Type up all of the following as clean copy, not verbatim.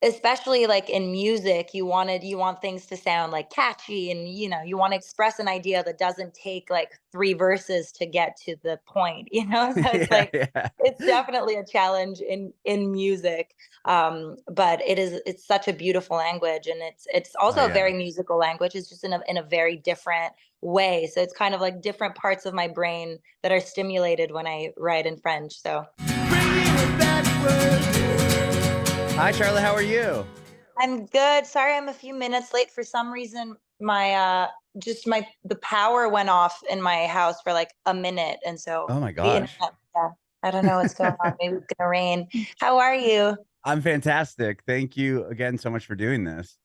especially like in music, you want things to sound like catchy, and you want to express an idea that doesn't take like three verses to get to the point, so it's Yeah, like yeah. it's definitely a challenge in music. But it's such a beautiful language, and it's Oh also a yeah. very musical language. It's just in a very different way, so it's kind of like different parts of my brain that are stimulated when I write in French. So Hi, Charlotte. How are you? I'm good. Sorry, I'm a few minutes late. For some reason, my just my the power went off in my house for like a minute, and so Oh my the gosh. internet. Yeah, I don't know what's going on. Maybe it's gonna rain. How are you? I'm fantastic. Thank you again so much for doing this.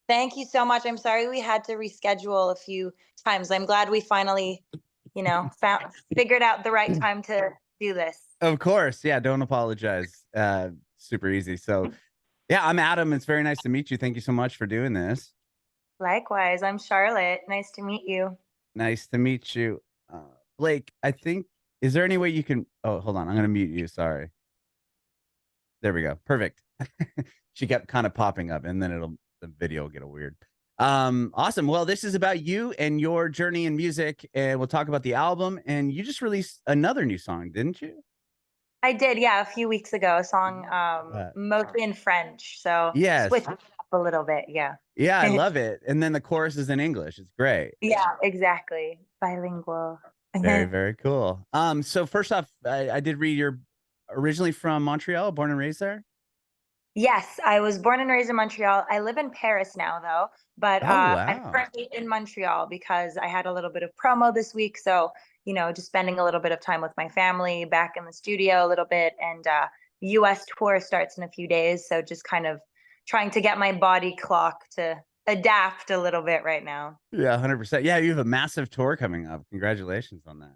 Thank you so much. I'm sorry we had to reschedule a few times. I'm glad we finally, found figured out the right time to do this. Of course. Yeah, don't apologize. Super easy. So, yeah, I'm Adam. It's very nice to meet you. Thank you so much for doing this. Likewise, I'm Charlotte. Nice to meet you. Nice to meet you. Blake, I think, is there any way you can? Oh, hold on. I'm going to mute you. Sorry. There we go. Perfect. She kept kind of popping up, and then the video will get a weird. Awesome. Well, this is about you and your journey in music, and we'll talk about the album. And you just released another new song, didn't you? I did, yeah, a few weeks ago, a song, Uh, mostly in French, so yes. switching it up a little bit, yeah. Yeah, I love it. And then the chorus is in English. It's great. Yeah, exactly. Bilingual. Very, very cool. So first off, I did read you're originally from Montreal, born and raised there. Yes, I was born and raised in Montreal. I live in Paris now, though, but Oh I'm wow. currently in Montreal because I had a little bit of promo this week. So, just spending a little bit of time with my family, back in the studio a little bit, and US tour starts in a few days. So, just kind of trying to get my body clock to adapt a little bit right now. Yeah, 100%. Yeah, you have a massive tour coming up. Congratulations on that.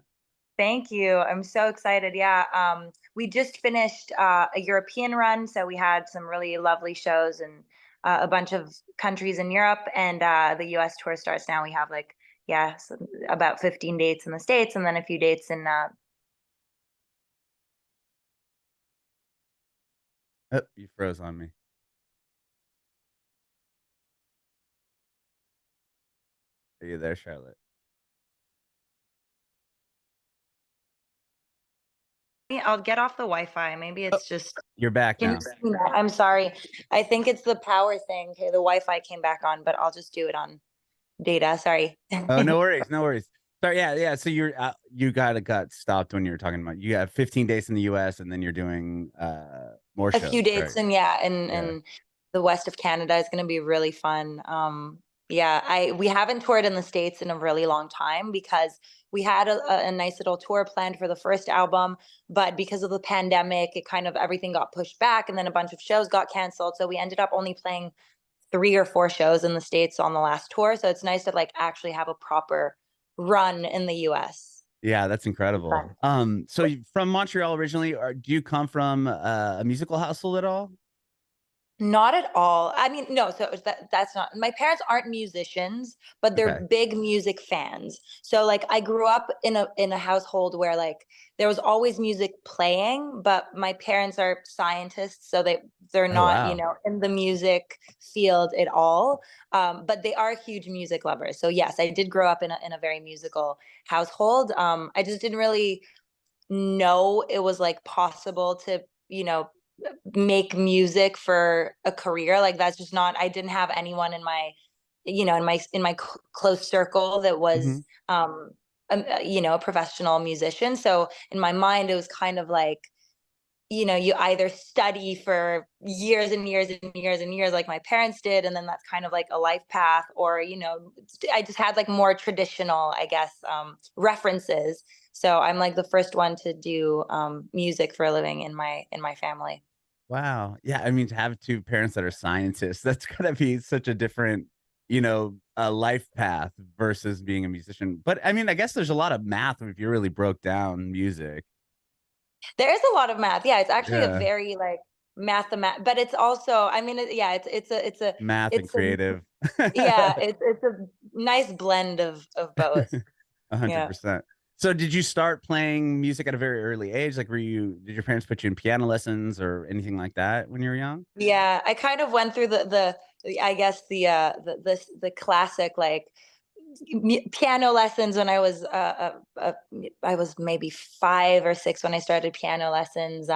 Thank you. I'm so excited. Yeah. We just finished a European run. So we had some really lovely shows in a bunch of countries in Europe, and the US tour starts now. We have like, yeah, about 15 dates in the States, and then a few dates in. Oh, you froze on me. Are you there, Charlotte? I'll get off the Wi Fi. Maybe Oh, it's just. you're back Can you now. see that? I'm sorry. I think it's the power thing. Okay, the Wi Fi came back on, but I'll just do it on data. Sorry. Oh, no worries, no worries. Sorry, yeah, yeah. So you got stopped when you were talking about you have 15 days in the US and then you're doing more A few shows, dates, right? and yeah, and Yeah. the west of Canada is going to be really fun. Yeah, I we haven't toured in the States in a really long time because we had a nice little tour planned for the first album, but because of the pandemic, it kind of everything got pushed back, and then a bunch of shows got canceled. So we ended up only playing 3 or 4 shows in the States on the last tour. So it's nice to like actually have a proper run in the US. Yeah, that's incredible. Fun. So from Montreal originally, or do you come from a musical household at all? Not at all. I mean, no, so that's not, my parents aren't musicians, but they're Okay. big music fans. So like I grew up in a household where like there was always music playing, but my parents are scientists, so they're Oh not, wow. in the music field at all. But they are huge music lovers. So yes, I did grow up in a very musical household. I just didn't really know it was like possible to, make music for a career. Like that's just not, I didn't have anyone in my, close circle that Hmm. was a professional musician. So in my mind it was kind of like, you either study for years and years and years and years like my parents did, and then that's kind of like a life path, or I just had like more traditional, I guess, references. So I'm like the first one to do music for a living in my family. Wow. Yeah, I mean to have two parents that are scientists, that's gotta be such a different, life path versus being a musician. But I mean, I guess there's a lot of math if you really broke down music. There is a lot of math. Yeah, it's actually a Yeah. very like but it's also, I mean, yeah, Math and it's a creative. yeah, it's a nice blend of both. Yeah. 100%. So did you start playing music at a very early age? Like, did your parents put you in piano lessons or anything like that when you were young? Yeah, I kind of went through I guess the classic like piano lessons when I was maybe 5 or 6 when I started piano lessons.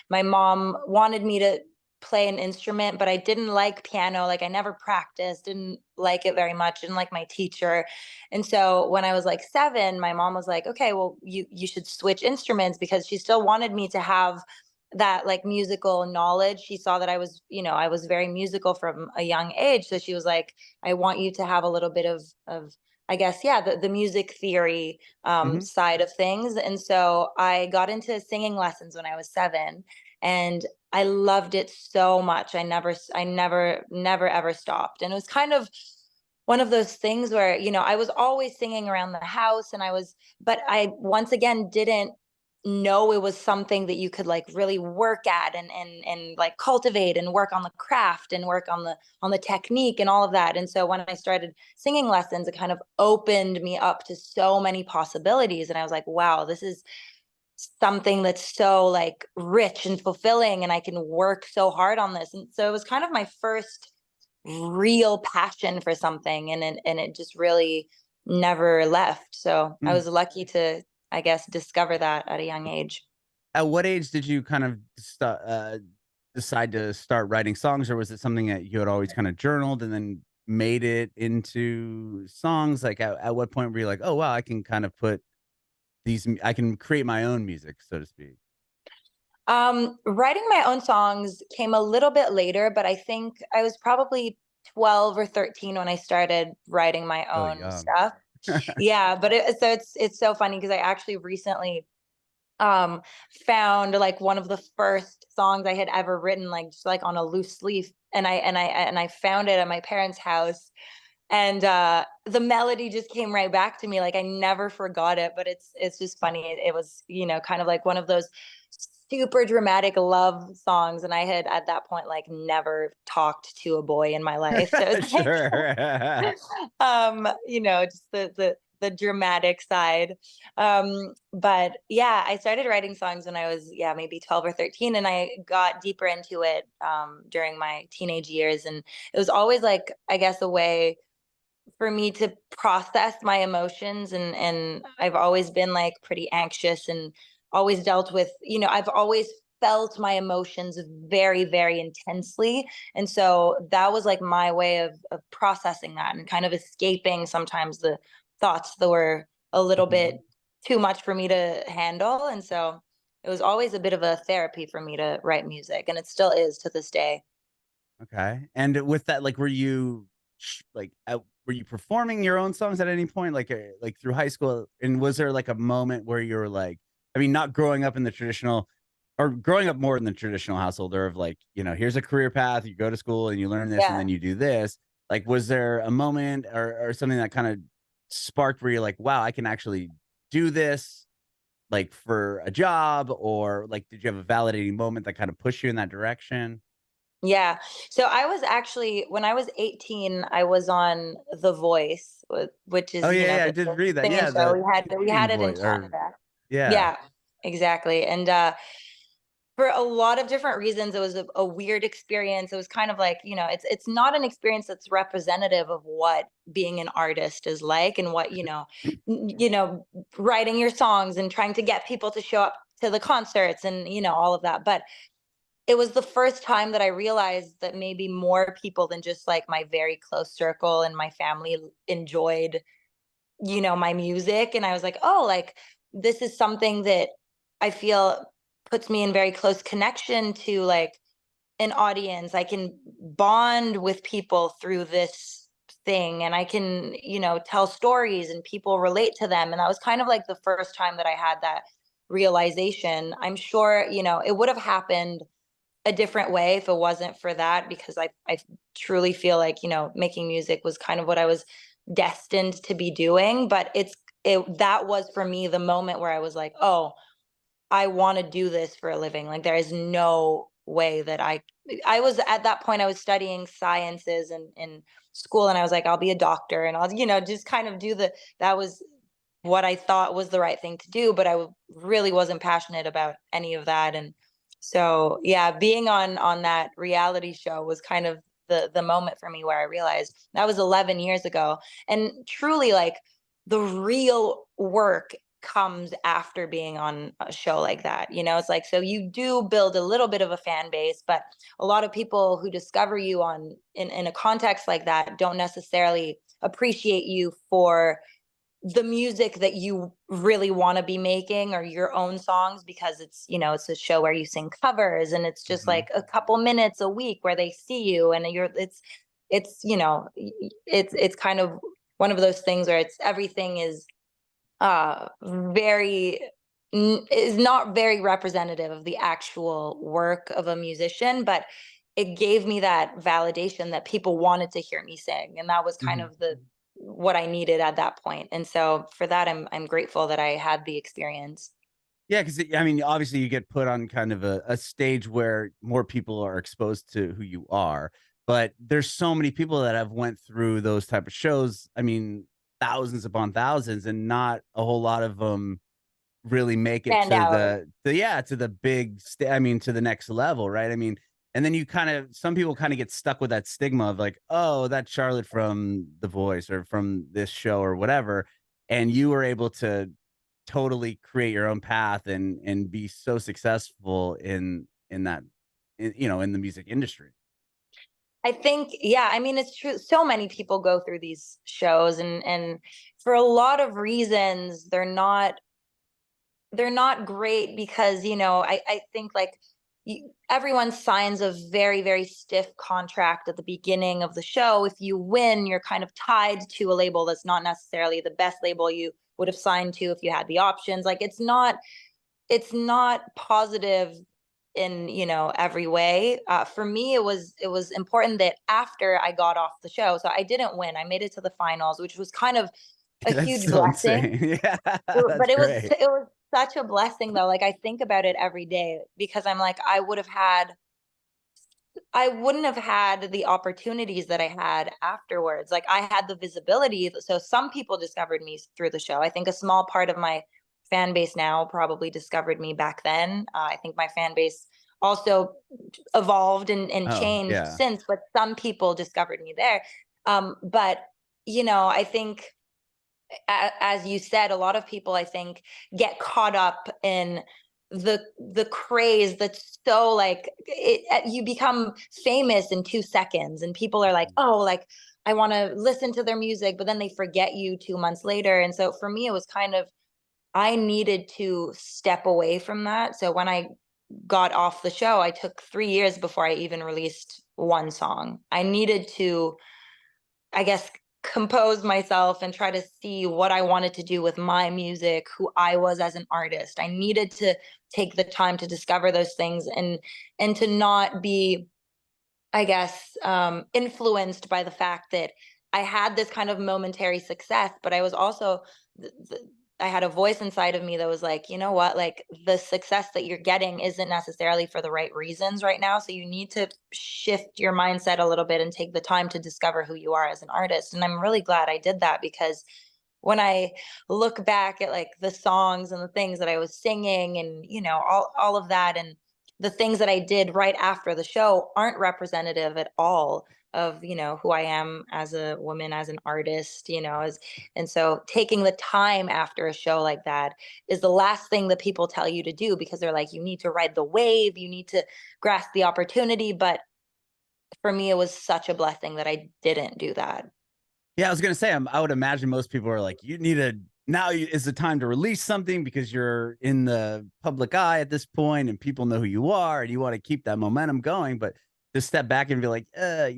My mom wanted me to play an instrument, but I didn't like piano. Like I never practiced, didn't like it very much, didn't like my teacher. And so when I was like 7, my mom was like, okay, well, you should switch instruments, because she still wanted me to have that like musical knowledge. She saw that I was very musical from a young age. So she was like, I want you to have a little bit of I guess, yeah, the music theory Hmm. side of things. And so I got into singing lessons when I was 7, and I loved it so much. Never ever stopped. And it was kind of one of those things where, I was always singing around the house, but I once again didn't know it was something that you could like really work at and like cultivate and work on the craft and work on the technique and all of that. And so when I started singing lessons, it kind of opened me up to so many possibilities. And I was like, wow, this is something that's so like rich and fulfilling, and I can work so hard on this. And so it was kind of my first real passion for something, and it just really never left. So I was lucky to, I guess, discover that at a young age. At what age did you kind of decide to start writing songs, or was it something that you had always kind of journaled and then made it into songs? Like, at what point were you like, oh wow, I can kind of I can create my own music, so to speak? Writing my own songs came a little bit later, but I think I was probably 12 or 13 when I started writing my Really own young. stuff. Yeah, but it's so funny because I actually recently um found like one of the first songs I had ever written, like just like on a loose leaf, and I found it at my parents' house, and the melody just came right back to me. Like I never forgot it. But it's just funny. It was, kind of like one of those super dramatic love songs, and I had at that point like never talked to a boy in my life, so it's like Sure. just the dramatic side. But yeah, I started writing songs when I was, yeah, maybe 12 or 13, and I got deeper into it during my teenage years. And it was always like, I guess, a way for me to process my emotions. And I've always been like pretty anxious, and always dealt with, I've always felt my emotions very, very intensely. And so that was like my way of processing that and kind of escaping sometimes the thoughts that were a little bit Mhm. too much for me to handle. And so it was always a bit of a therapy for me to write music, and it still is to this day. Okay. And with that, like, were you performing your own songs at any point, like through high school? And was there like a moment where you were like, I mean, not growing up in the traditional, or growing up more in the traditional household, or of like, here's a career path, you go to school and you learn this and Yeah. then you do this. Like, was there a moment or something that kind of sparked where you're like, wow, I can actually do this, like for a job, or like, did you have a validating moment that kind of pushed you in that direction? Yeah. So I was actually, when I was 18, I was on The Voice, which Oh, is, yeah, yeah, I did the read that. singing Yeah, show. the We had Canadian it in voice, or Canada. yeah. Yeah, exactly. And for a lot of different reasons, it was a weird experience. It was kind of like, it's not an experience that's representative of what being an artist is like, and what, writing your songs and trying to get people to show up to the concerts and, all of that. But it was the first time that I realized that maybe more people than just like my very close circle and my family enjoyed, my music. And I was like, oh, like this is something that I feel puts me in very close connection to like an audience. I can bond with people through this thing, and I can, tell stories and people relate to them. And that was kind of like the first time that I had that realization. I'm sure, it would have happened a different way if it wasn't for that, because I truly feel like, making music was kind of what I was destined to be doing. But that was for me the moment where I was like, oh, I want to do this for a living. Like there is no way that I was at that point, I was studying sciences in school, and I was like, I'll be a doctor, and I'll, just kind of that was what I thought was the right thing to do, but really wasn't passionate about any of that. And so, yeah, being on that reality show was kind of the moment for me where I realized that was 11 years ago. And truly, like, the real work comes after being on a show like that. It's like, so you do build a little bit of a fan base, but a lot of people who discover you in a context like that don't necessarily appreciate you for the music that you really want to be making, or your own songs, because it's a show where you sing covers, and it's just like a couple minutes a week where they see you, and it's kind of one of those things where everything is very is not very representative of the actual work of a musician, but it gave me that validation that people wanted to hear me sing, and that was kind of what I needed at that point. And so for that, I'm grateful that I had the experience. Yeah, because I mean, obviously, you get put on kind of a stage where more people are exposed to who you are. But there's so many people that have went through those type of shows. I mean, thousands upon thousands, and not a whole lot of them really make it Stand to out. to the big I mean, to the next level, right? I mean, and then some people kind of get stuck with that stigma of like, oh, that's Charlotte from The Voice or from this show or whatever. And you were able to totally create your own path and be so successful in that in the music industry. I think, yeah, I mean, it's true. So many people go through these shows, and for a lot of reasons, they're not great, because I think, like, everyone signs a very, very stiff contract at the beginning of the show. If you win, you're kind of tied to a label that's not necessarily the best label you would have signed to if you had the options. Like, it's not positive in every way. For me, it was important that after I got off the show, so I didn't win, I made it to the finals, which was kind of a That's huge so blessing. insane. Yeah, But that's great. it was such a blessing, though. Like, I think about it every day, because I'm like, I wouldn't have had the opportunities that I had afterwards. Like, I had the visibility. So some people discovered me through the show. I think a small part of my fan base now probably discovered me back then. I think my fan base also evolved and Oh, changed yeah. since, but some people discovered me there. But I think, as you said, a lot of people, I think, get caught up in the craze that's so, like, you become famous in 2 seconds, and people are like, oh, like, I want to listen to their music, but then they forget you 2 months later. And so for me, it was kind of, I needed to step away from that. So when I got off the show, I took 3 years before I even released one song. I needed to, I guess, compose myself and try to see what I wanted to do with my music, who I was as an artist. I needed to take the time to discover those things, and to not be, I guess, influenced by the fact that I had this kind of momentary success, but I was also, I had a voice inside of me that was like, you know what, like, the success that you're getting isn't necessarily for the right reasons right now. So you need to shift your mindset a little bit and take the time to discover who you are as an artist. And I'm really glad I did that, because when I look back at, like, the songs and the things that I was singing, and all of that, and the things that I did right after the show aren't representative at all of who I am as a woman, as an artist, and so taking the time after a show like that is the last thing that people tell you to do, because they're like, you need to ride the wave, you need to grasp the opportunity. But for me, it was such a blessing that I didn't do that. Yeah, I was gonna say, I would imagine most people are like, you need to is the time to release something because you're in the public eye at this point, and people know who you are, and you want to keep that momentum going. But to step back and be like, I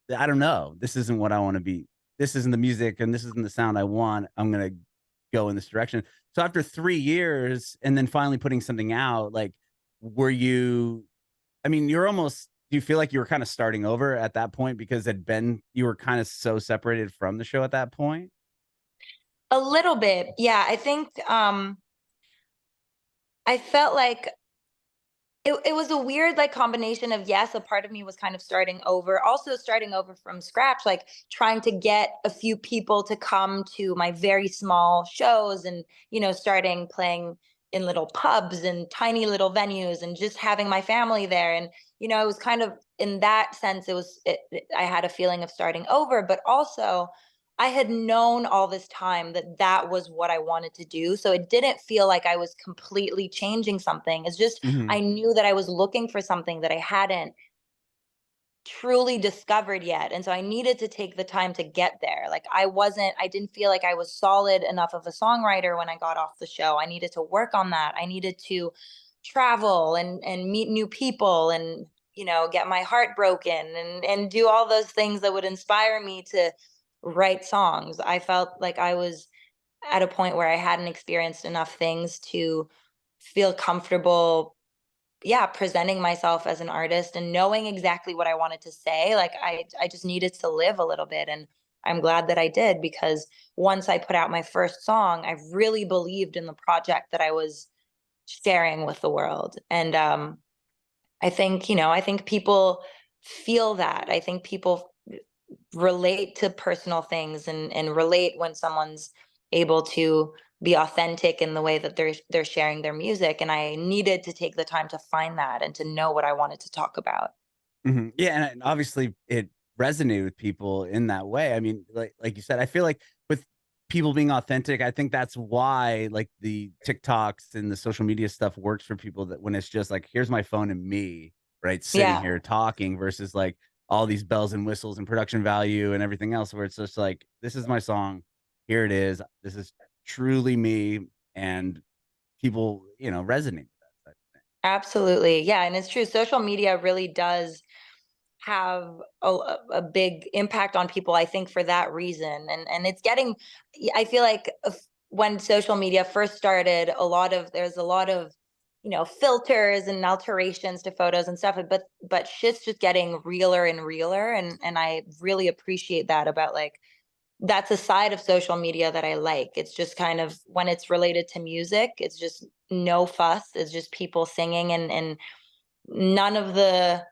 don't know, this isn't what I want to be. This isn't the music, and this isn't the sound I want. I'm gonna go in this direction. So after 3 years, and then finally putting something out, like, were you? I mean, you're almost, do you feel like you were kind of starting over at that point because you were kind of so separated from the show at that point? A little bit, yeah. I think I felt like It was a weird, like, combination of, yes, a part of me was kind of starting over, also starting over from scratch, like, trying to get a few people to come to my very small shows and, starting playing in little pubs and tiny little venues and just having my family there. And, it was kind of in that sense, I had a feeling of starting over, but also I had known all this time that that was what I wanted to do. So it didn't feel like I was completely changing something. It's just Hmm. I knew that I was looking for something that I hadn't truly discovered yet. And so I needed to take the time to get there. Like I didn't feel like I was solid enough of a songwriter when I got off the show. I needed to work on that. I needed to travel and meet new people and get my heart broken and do all those things that would inspire me to write songs. I felt like I was at a point where I hadn't experienced enough things to feel comfortable, yeah, presenting myself as an artist and knowing exactly what I wanted to say. Like I just needed to live a little bit, and I'm glad that I did, because once I put out my first song, I really believed in the project that I was sharing with the world. And I think people feel that. I think people relate to personal things and relate when someone's able to be authentic in the way that they're sharing their music. And I needed to take the time to find that and to know what I wanted to talk about. Hmm. Yeah, and obviously it resonated with people in that way. I mean, like you said, I feel like with people being authentic, I think that's why like the TikToks and the social media stuff works for people, that when it's just like, here's my phone and me, right, sitting Yeah, here talking, versus like all these bells and whistles and production value and everything else, where it's just like, this is my song, here it is, this is truly me, and people, resonate with that. absolutely. Yeah, and it's true. Social media really does have a big impact on people, I think, for that reason. And it's getting, I feel like when social media first started, there's a lot of filters and alterations to photos and stuff, but shit's just getting realer and realer. And I really appreciate that about, like, that's a side of social media that I like. It's just kind of, when it's related to music, it's just no fuss. It's just people singing, and none of the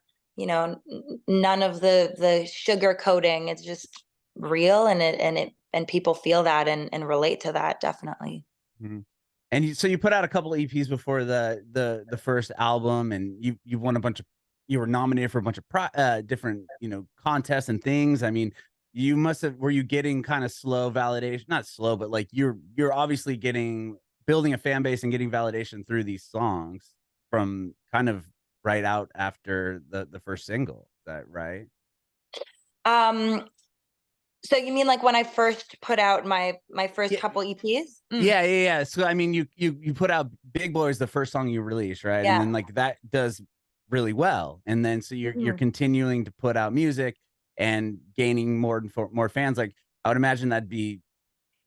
none of the sugar coating. It's just real, and people feel that and relate to that, definitely. Mhm. And so you put out a couple of EPs before the first album, and you won a bunch of, you were nominated for a bunch of different contests and things. I mean, you must have, were you getting kind of slow validation? Not slow, but like you're obviously getting, building a fan base and getting validation through these songs from kind of right out after the first single. Is that right? um so you mean like when I first put out my first Yeah. couple EPs? Yeah. So I mean, you put out Big Boy is the first song you released, right? And Yeah. then like that does really well, and then so you're Mhm. continuing to put out music and gaining more fans. Like I would imagine that'd be,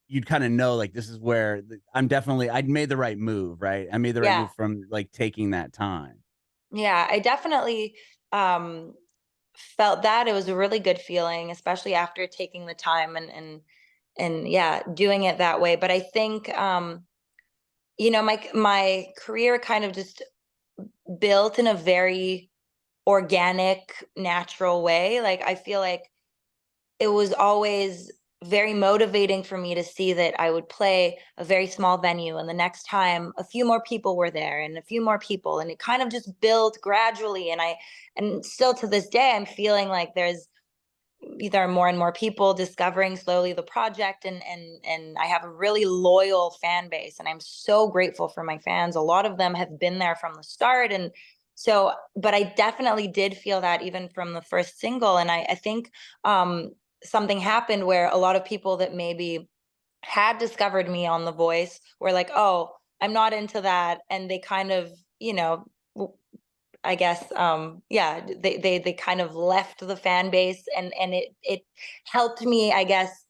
you'd kind of know like, this is where I'd made the right move, right? I made the right Yeah. move from like taking that time. Yeah, I definitely um felt that. It was a really good feeling, especially after taking the time and yeah, doing it that way. But I think my career kind of just built in a very organic, natural way. Like I feel like it was always very motivating for me to see that I would play a very small venue, and the next time a few more people were there and a few more people, and it kind of just built gradually. And still to this day, I'm feeling like there are more and more people discovering slowly the project, and I have a really loyal fan base, and I'm so grateful for my fans. A lot of them have been there from the start. And so, but I definitely did feel that even from the first single. And I think something happened where a lot of people that maybe had discovered me on The Voice were like, oh, I'm not into that. And they kind of, I guess, yeah, they kind of left the fan base, and it helped me, I guess,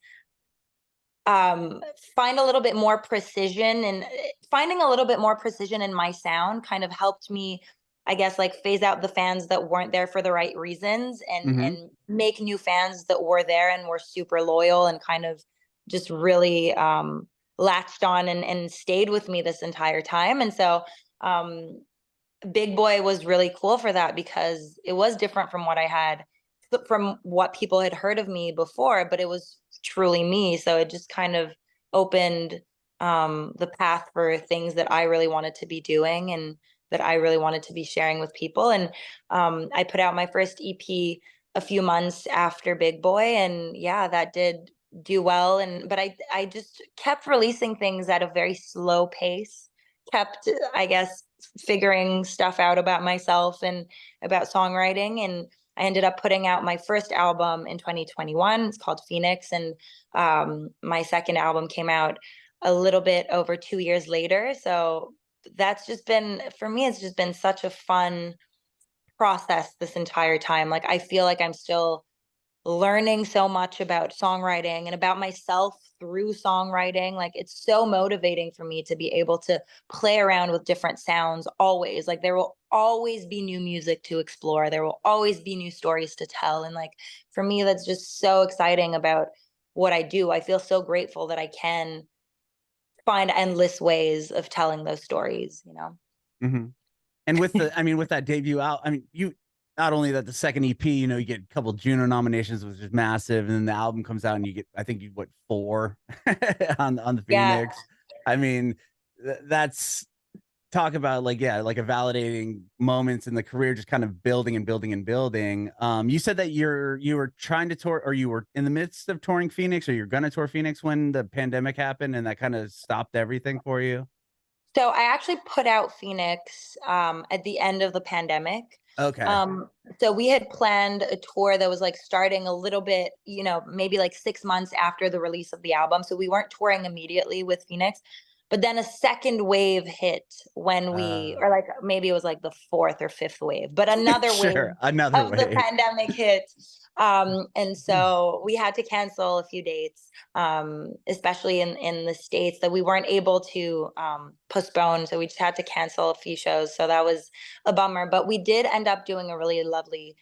um find a little bit more precision, and finding a little bit more precision in my sound kind of helped me, I guess, like, phase out the fans that weren't there for the right reasons, Hmm. and make new fans that were there and were super loyal and kind of just really latched on and stayed with me this entire time. And so um Big Boy was really cool for that because it was different from what people had heard of me before, but it was truly me. So it just kind of opened the path for things that I really wanted to be doing and that I really wanted to be sharing with people. And I put out my first EP a few months after Big Boy, and yeah, that did do well. And but I just kept releasing things at a very slow pace, kept, I guess, figuring stuff out about myself and about songwriting. And I ended up putting out my first album in 2021. It's called Phoenix. And my second album came out a little bit over 2 years later. So that's just been, for me, it's just been such a fun process this entire time. Like, I feel like I'm still learning so much about songwriting and about myself through songwriting. Like, it's so motivating for me to be able to play around with different sounds always. Like, there will always be new music to explore. There will always be new stories to tell. And like, for me, that's just so exciting about what I do. I feel so grateful that I can find endless ways of telling those stories, you know? Mm-hmm. And with the, I mean, with that debut out, I mean, you not only that the second EP, you know, you get a couple Juno nominations, which is massive, and then the album comes out and you get, I think you what 4 on the Yeah. Phoenix. I mean, that's talk about like yeah, like a validating moments in the career, just kind of building and building and building. You said that you were trying to tour, or you were in the midst of touring Phoenix, or you're gonna tour Phoenix when the pandemic happened, and that kind of stopped everything for you. So I actually put out Phoenix at the end of the pandemic. Okay. Um, so we had planned a tour that was like starting a little bit, you know, maybe like 6 months after the release of the album. So we weren't touring immediately with Phoenix, but then a second wave hit when or like maybe it was like the fourth or fifth wave, but another wave Sure, another of the way. pandemic hit. And so we had to cancel a few dates, especially in the States, that we weren't able to postpone. So we just had to cancel a few shows. So that was a bummer. But we did end up doing a really lovely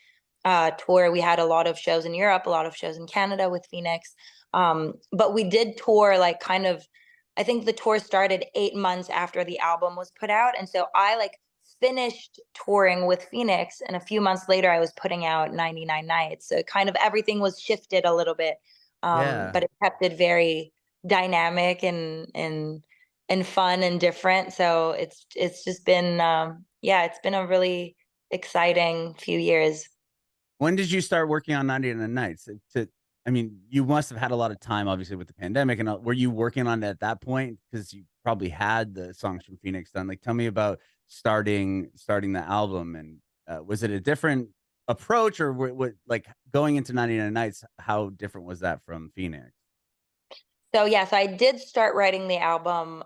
tour. We had a lot of shows in Europe, a lot of shows in Canada with Phoenix. But we did tour like kind of, I think the tour started 8 months after the album was put out. And so I like finished touring with Phoenix, and a few months later I was putting out 99 Nights. So kind of everything was shifted a little bit, Yeah. but it kept it very dynamic and fun and different. So it's just been yeah, it's been a really exciting few years. When did you start working on 99 Nights? I mean, you must have had a lot of time, obviously, with the pandemic. And were you working on it at that point? Because you probably had the songs from Phoenix done. Like, tell me about starting the album, and was it a different approach, or what like going into 99 Nights? How different was that from Phoenix? So yes, I did start writing the album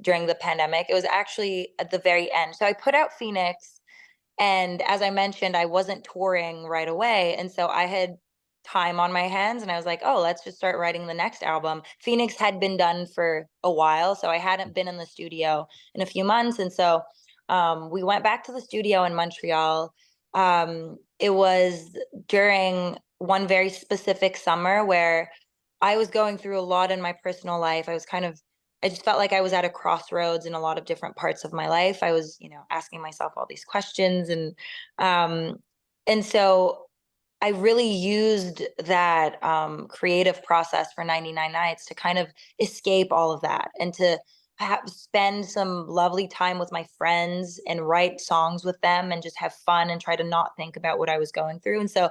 during the pandemic. It was actually at the very end. So I put out Phoenix, and as I mentioned, I wasn't touring right away. And so I had time on my hands, and I was like, oh, let's just start writing the next album. Phoenix had been done for a while, so I hadn't been in the studio in a few months. And so we went back to the studio in Montreal. It was during one very specific summer where I was going through a lot in my personal life. I just felt like I was at a crossroads in a lot of different parts of my life. I was, you know, asking myself all these questions, and so I really used that creative process for 99 Nights to kind of escape all of that and to spend some lovely time with my friends and write songs with them and just have fun and try to not think about what I was going through. And so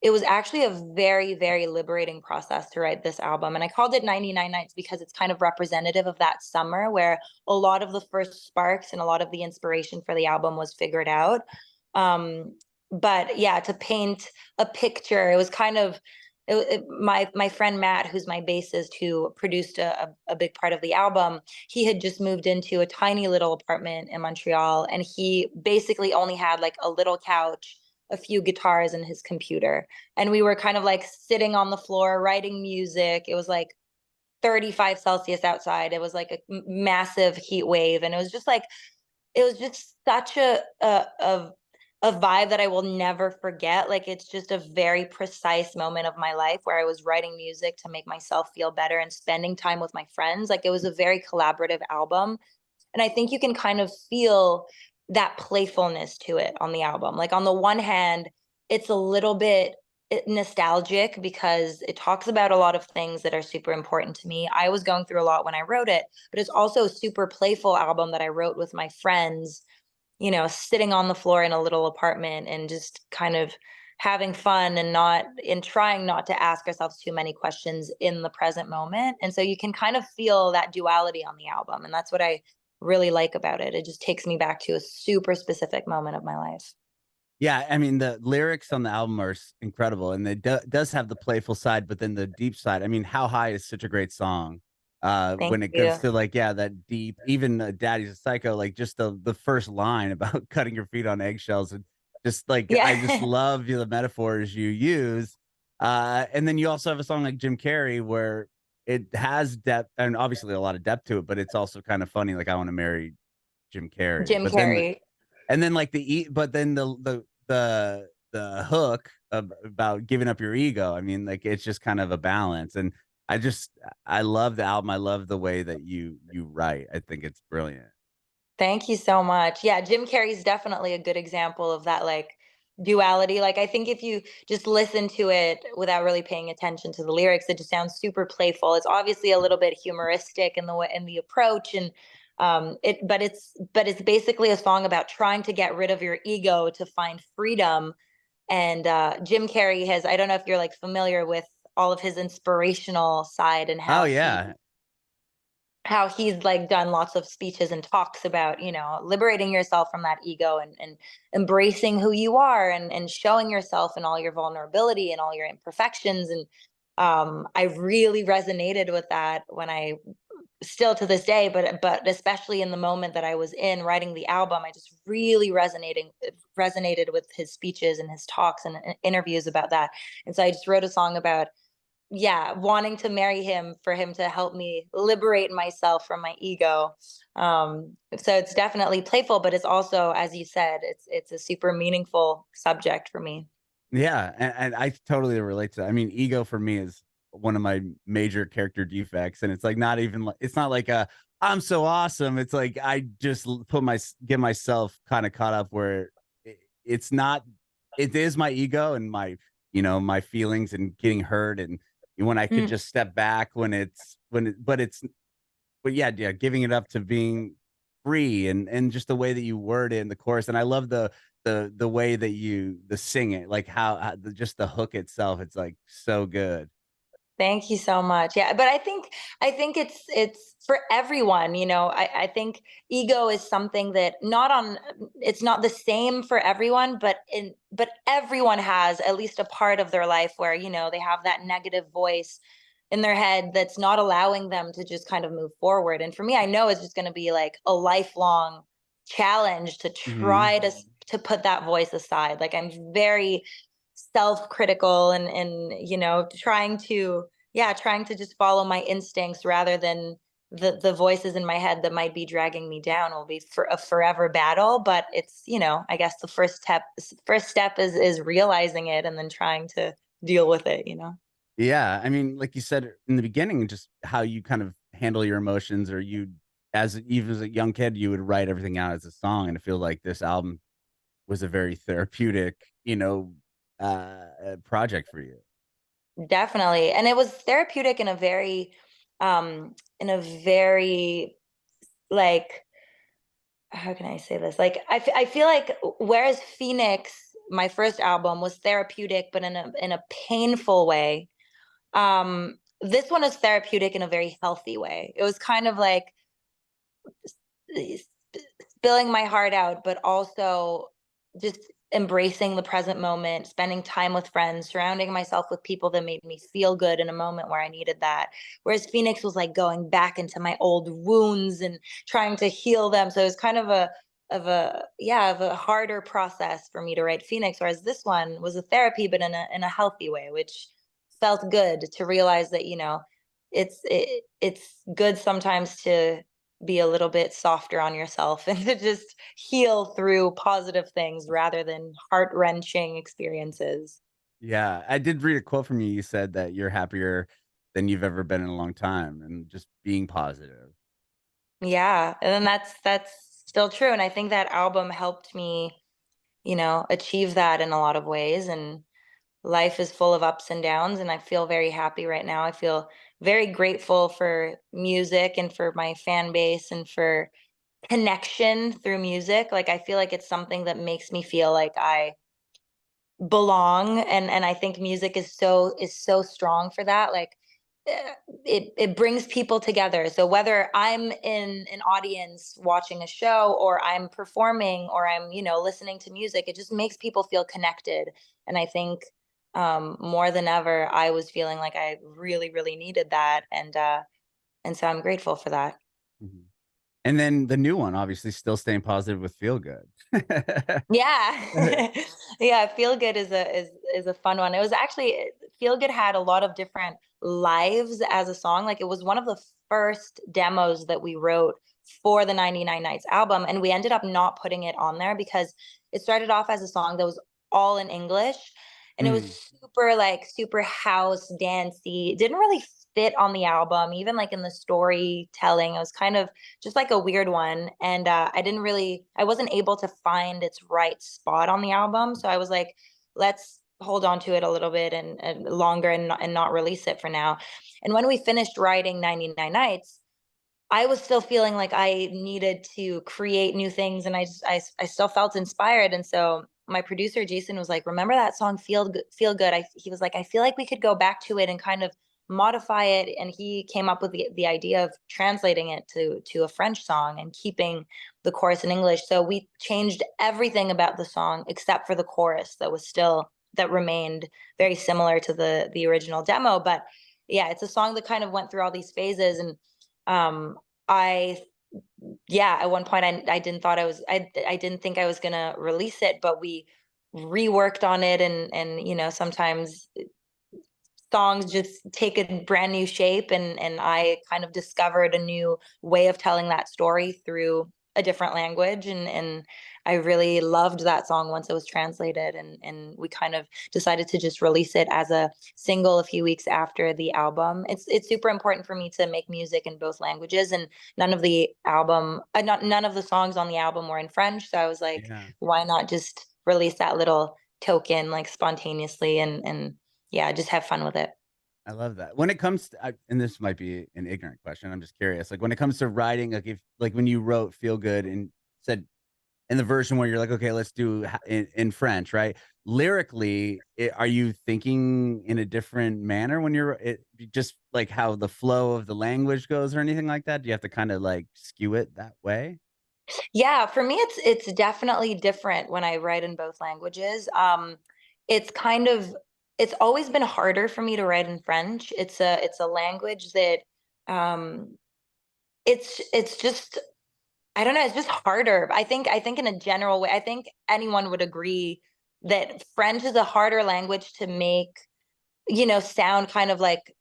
it was actually a very, very liberating process to write this album. And I called it 99 Nights because it's kind of representative of that summer where a lot of the first sparks and a lot of the inspiration for the album was figured out. But yeah, to paint a picture, it was kind of my friend Matt, who's my bassist, who produced a big part of the album. He had just moved into a tiny little apartment in Montreal, and he basically only had like a little couch, a few guitars, and his computer. And we were kind of like sitting on the floor writing music. It was like 35 Celsius outside. It was like a massive heat wave, and it was just such a vibe that I will never forget. Like, it's just a very precise moment of my life where I was writing music to make myself feel better and spending time with my friends. Like, it was a very collaborative album. And I think you can kind of feel that playfulness to it on the album. Like on the one hand, it's a little bit nostalgic because it talks about a lot of things that are super important to me. I was going through a lot when I wrote it, but it's also a super playful album that I wrote with my friends, you know, sitting on the floor in a little apartment and just kind of having fun and not in trying not to ask ourselves too many questions in the present moment. And so you can kind of feel that duality on the album. And that's what I really like about it. It just takes me back to a super specific moment of my life. Yeah, I mean, the lyrics on the album are incredible, and it does have the playful side, but then the deep side. I mean, "How High" is such a great song. Thank When it comes you. to like, yeah, that deep, even "Daddy's a Psycho," like just the first line about cutting your feet on eggshells, and just like I just Yeah. love the metaphors you use. And then you also have a song like Jim Carrey where it has depth and obviously a lot of depth to it, but it's also kind of funny. Like, I want to marry Jim Carrey, Jim but then Carrey. and then like but then the hook about giving up your ego. I mean, like it's just kind of a balance. And I love the album. I love the way that you write. I think it's brilliant. Thank you so much. Yeah, Jim Carrey's definitely a good example of that like duality. Like I think if you just listen to it without really paying attention to the lyrics, it just sounds super playful. It's obviously a little bit humoristic in the way in the approach and it's basically a song about trying to get rid of your ego to find freedom. And Jim Carrey has I don't know if you're like familiar with all of his inspirational side and Oh yeah. how he's like done lots of speeches and talks about you know liberating yourself from that ego and embracing who you are and showing yourself and all your vulnerability and all your imperfections and I really resonated with that when I still to this day but especially in the moment that I was in writing the album I just really resonated with his speeches and his talks and interviews about that and so I just wrote a song about yeah, wanting to marry him for him to help me liberate myself from my ego. So it's definitely playful, but it's also, as you said, it's a super meaningful subject for me. Yeah, and I totally relate to that. I mean, ego for me is one of my major character defects, and it's like not even like it's not like a I'm so awesome. It's like I just get myself kind of caught up where it's not. It is my ego and my my feelings and getting hurt, and when I could Mm, just step back when but yeah, giving it up to being free and just the way that you word it in the chorus. And I love the way that the sing it, like how just the hook itself, it's like so good. Thank you so much. Yeah, but I think it's for everyone, you know. I think ego is something that not on it's not the same for everyone, but everyone has at least a part of their life where, you know, they have that negative voice in their head that's not allowing them to just kind of move forward. And for me, I know it's just going to be like a lifelong challenge to Mhm. try to put that voice aside. Like I'm very self-critical and you know trying to yeah trying to just follow my instincts rather than the voices in my head that might be dragging me down will be for a forever battle but it's you know I guess the first step is realizing it and then trying to deal with it you know. Yeah, I mean, like you said in the beginning, just how you kind of handle your emotions, or you, as even as a young kid, you would write everything out as a song, and I feel like this album was a very therapeutic, project for you. Definitely and it was therapeutic in a very like how can I say this? Like, I feel like whereas Phoenix, my first album, was therapeutic, but in a painful way. This one is therapeutic in a very healthy way. It was kind of like spilling my heart out, but also just embracing the present moment, spending time with friends, surrounding myself with people that made me feel good in a moment where I needed that. Whereas Phoenix was like going back into my old wounds and trying to heal them. So it was kind of of a harder process for me to write Phoenix. Whereas this one was a therapy, but in a healthy way, which felt good to realize that, you know, it's good sometimes to be a little bit softer on yourself and to just heal through positive things rather than heart-wrenching experiences. Yeah, I did read a quote from you. You said that you're happier than you've ever been in a long time, and just being positive. Yeah, and then that's still true. And I think that album helped me, achieve that in a lot of ways. And life is full of ups and downs, and I feel very happy right now. I feel very grateful for music and for my fan base and for connection through music. Like I feel like it's something that makes me feel like I belong, and I think music is so strong for that. Like it brings people together. So whether I'm in an audience watching a show, or I'm performing, or I'm listening to music, it just makes people feel connected. And I think more than ever I was feeling like I really really needed that, and so I'm grateful for that. Mhm. And then the new one, obviously, still staying positive with Feel Good. Yeah. Yeah, Feel Good is a fun one. It was actually Feel Good had a lot of different lives as a song. Like it was one of the first demos that we wrote for the 99 Nights album, and we ended up not putting it on there because it started off as a song that was all in English, and it was Mm. super like super house dancey. It didn't really fit on the album, even like in the storytelling. It was kind of just like a weird one. And I wasn't able to find its right spot on the album. So I was like, let's hold on to it a little bit and longer, and not release it for now. And when we finished writing 99 Nights, I was still feeling like I needed to create new things, and I still felt inspired. And so my producer Jason was like, "Remember that song Feel Good?" He was like, "I feel like we could go back to it and kind of modify it." And he came up with the idea of translating it to a French song and keeping the chorus in English. So we changed everything about the song except for the chorus that remained very similar to the original demo. But yeah, it's a song that kind of went through all these phases. And um I yeah, at one point I didn't thought I didn't think I was gonna release it, but we reworked on it, and sometimes songs just take a brand new shape, and I kind of discovered a new way of telling that story through a different language, and I really loved that song once it was translated, and we kind of decided to just release it as a single a few weeks after the album. It's super important for me to make music in both languages, and none of the songs on the album were in French, so I was like, Yeah. why not just release that little token like spontaneously, and yeah, just have fun with it. I love that. When it comes to, and this might be an ignorant question, I'm just curious. Like when it comes to writing, like if like when you wrote "Feel Good" and said in the version where you're like, okay, let's do in French, right? Lyrically, are you thinking in a different manner when you're just like how the flow of the language goes or anything like that? Do you have to kind of like skew it that way? Yeah, for me it's definitely different when I write in both languages. It's kind of it's always been harder for me to write in French. It's a language that um it's just I don't know, it's just harder. I think in a general way, I think anyone would agree that French is a harder language to make, sound kind of like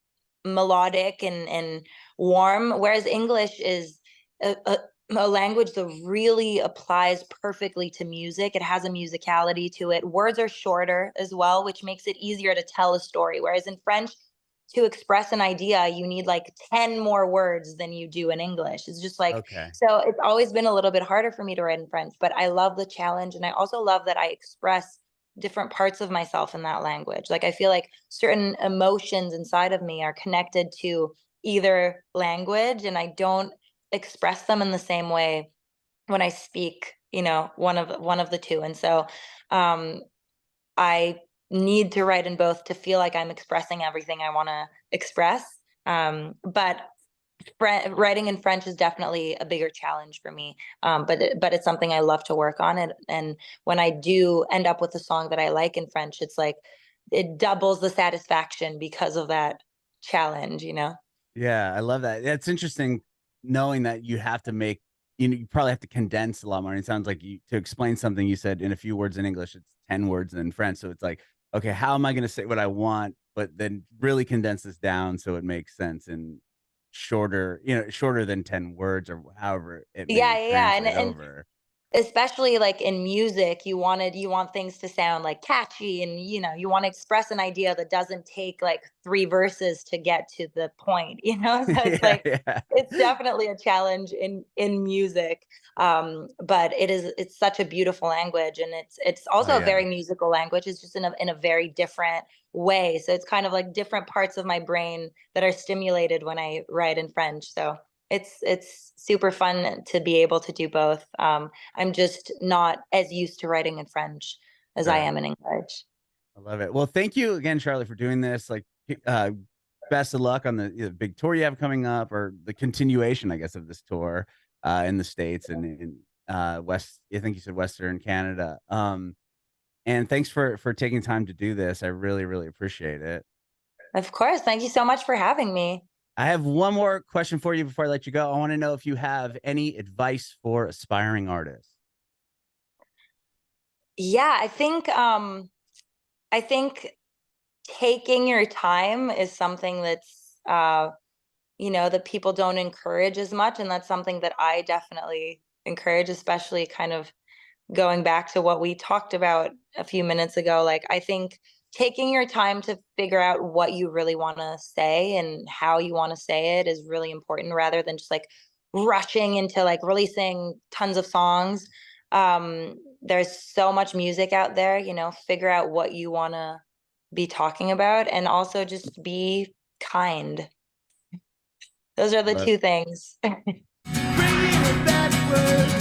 melodic and warm, whereas English is a language that really applies perfectly to music. It has a musicality to it. Words are shorter as well, which makes it easier to tell a story. Whereas in French, to express an idea, you need like 10 more words than you do in English. It's just like, Okay. so it's always been a little bit harder for me to write in French, but I love the challenge. And I also love that I express different parts of myself in that language. Like I feel like certain emotions inside of me are connected to either language, and I don't express them in the same way when I speak, one of the two. And so um I need to write in both to feel like I'm expressing everything I want to express. But writing in French is definitely a bigger challenge for me. But it's something I love to work on. And when I do end up with a song that I like in French, it's like it doubles the satisfaction because of that challenge. Yeah, I love that. It's interesting knowing that you have to make, you probably have to condense a lot more. And it sounds like you to explain something you said in a few words in English, it's 10 words in French. So it's like, okay, how am I going to say what I want, but then really condense this down so it makes sense and shorter, shorter than 10 words or however it may Yeah, yeah, yeah. And translate and over. especially like in music, you want things to sound like catchy, and you want to express an idea that doesn't take like 3 verses to get to the point, so it's Yeah, like yeah. it's definitely a challenge in music. But it's such a beautiful language, and it's Oh also a yeah. very musical language. It's just in a very different way, so it's kind of like different parts of my brain that are stimulated when I write in French. So it's super fun to be able to do both. I'm just not as used to writing in French as I Sure. am in English. I love it. Well, thank you again, Charlotte, for doing this. Like, best of luck on the big tour you have coming up, or the continuation, I guess, of this tour in the States and in West. I think you said Western Canada. And thanks for taking time to do this. I really, really appreciate it. Of course. Thank you so much for having me. I have one more question for you before I let you go. I want to know if you have any advice for aspiring artists. Yeah, I think taking your time is something that's that people don't encourage as much, and that's something that I definitely encourage, especially kind of going back to what we talked about a few minutes ago. Like, I think taking your time to figure out what you really want to say and how you want to say it is really important, rather than just like rushing into like releasing tons of songs. There's so much music out there, figure out what you want to be talking about, and also just be kind. Those are the Love, two things. Bringing it backward.